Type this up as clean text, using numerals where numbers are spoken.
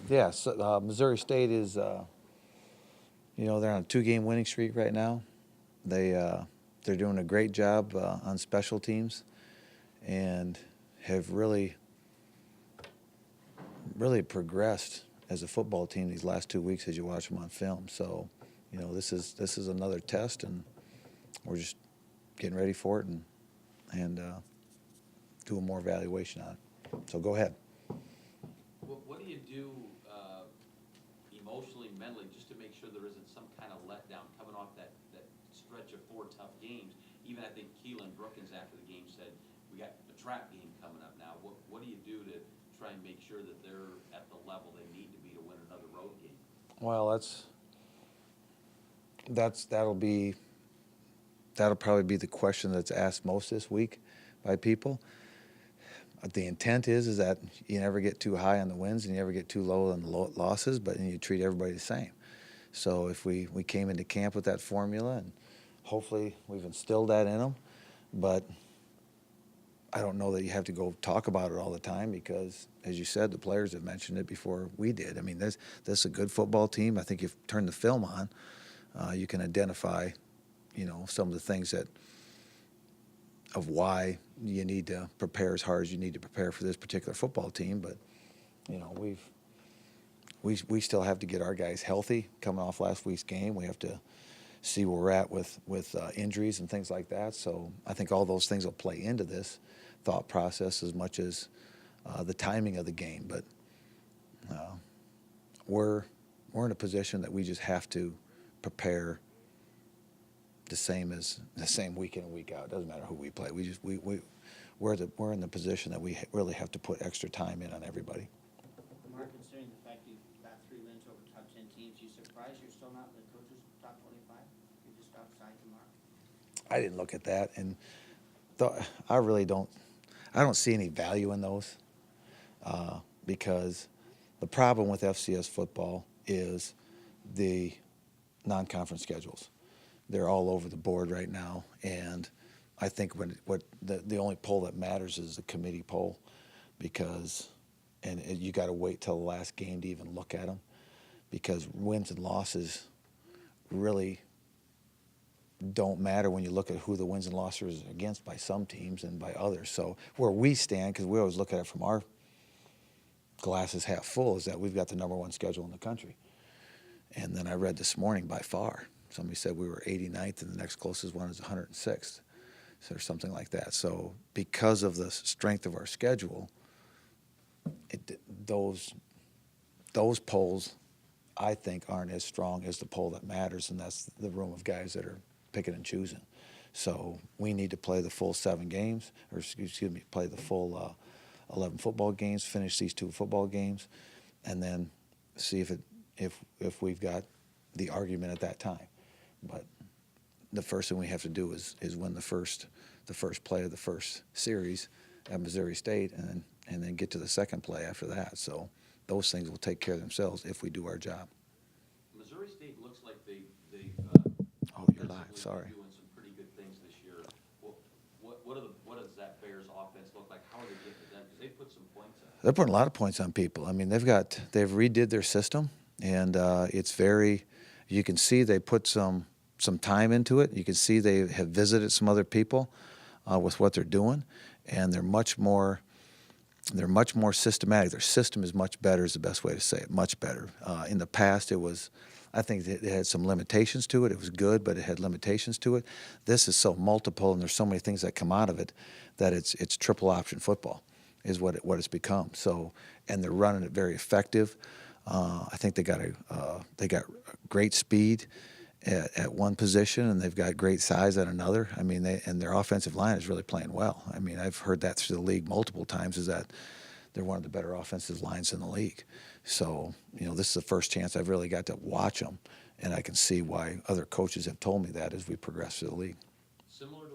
Yeah, so, Missouri State is, they're on a 2-game winning streak right now. They're doing a great job on special teams, and have really progressed as a football team these last 2 weeks as you watch them on film. So, this is another test, and we're just getting ready for it and doing more evaluation on it. So go ahead. What do you do emotionally, mentally, just to make sure there isn't some kind of letdown coming off that stretch of 4 tough games? Even I think Keelan Brookins after the game said, we got a trap game coming up now. What do you do to try and make sure that they're at the level they need to be to win another road game? Well, that'll probably be the question that's asked most this week by people. The intent is that you never get too high on the wins and you never get too low on the losses, but you treat everybody the same. So if we came into camp with that formula, and hopefully we've instilled that in them, but I don't know that you have to go talk about it all the time because, as you said, the players have mentioned it before we did. I mean, this is a good football team. I think if you turn the film on, you can identify, some of the things of why you need to prepare as hard as you need to prepare for this particular football team. But, we still have to get our guys healthy coming off last week's game. We have to see where we're at with injuries and things like that. So I think all those things will play into this thought process as much as the timing of the game. But we're in a position that we just have to prepare the same week in and week out. It doesn't matter who we play. We're in the position that we really have to put extra time in on everybody. Mark, considering the fact you've got 3 wins over top 10 teams, you surprised you're still not in the coaches' top 25? You're just outside the mark? I didn't look at that, and I don't see any value in those because the problem with FCS football is the non-conference schedules. They're all over the board right now, and I think the only poll that matters is the committee poll, because you got to wait till the last game to even look at them, because wins and losses really don't matter when you look at who the wins and losses are against by some teams and by others. So where we stand, because we always look at it from our glasses half full, is that we've got the #1 schedule in the country. And then I read this morning, by far, somebody said we were 89th, and the next closest one is 106th, or something like that. So because of the strength of our schedule, those polls, I think, aren't as strong as the poll that matters, and that's the room of guys that are picking and choosing. So we need to play the full 7 games, or play the full 11 football games, finish these 2 football games, and then see if we've got the argument at that time. But the first thing we have to do is win the first play of the first series at Missouri State, and then get to the second play after that. So those things will take care of themselves if we do our job. Missouri State looks like they've Oh, you're live. Sorry. doing some pretty good things this year. What does that Bears offense look like? How are they getting to them? Because they put some points on. They're putting a lot of points on people. I mean, they've redid their system, and it's very. You can see they put some time into it. You can see they have visited some other people with what they're doing, and they're much more systematic. Their system is much better, is the best way to say it, much better. In the past, I think it had some limitations to it. It was good, but it had limitations to it. This is so multiple, and there's so many things that come out of it that it's triple option football is what it's become. So, and they're running it very effective. I think they got great speed at one position, and they've got great size at another. I mean, and their offensive line is really playing well. I mean, I've heard that through the league multiple times, is that they're one of the better offensive lines in the league. So, this is the first chance I've really got to watch them, and I can see why other coaches have told me that as we progress through the league. Similar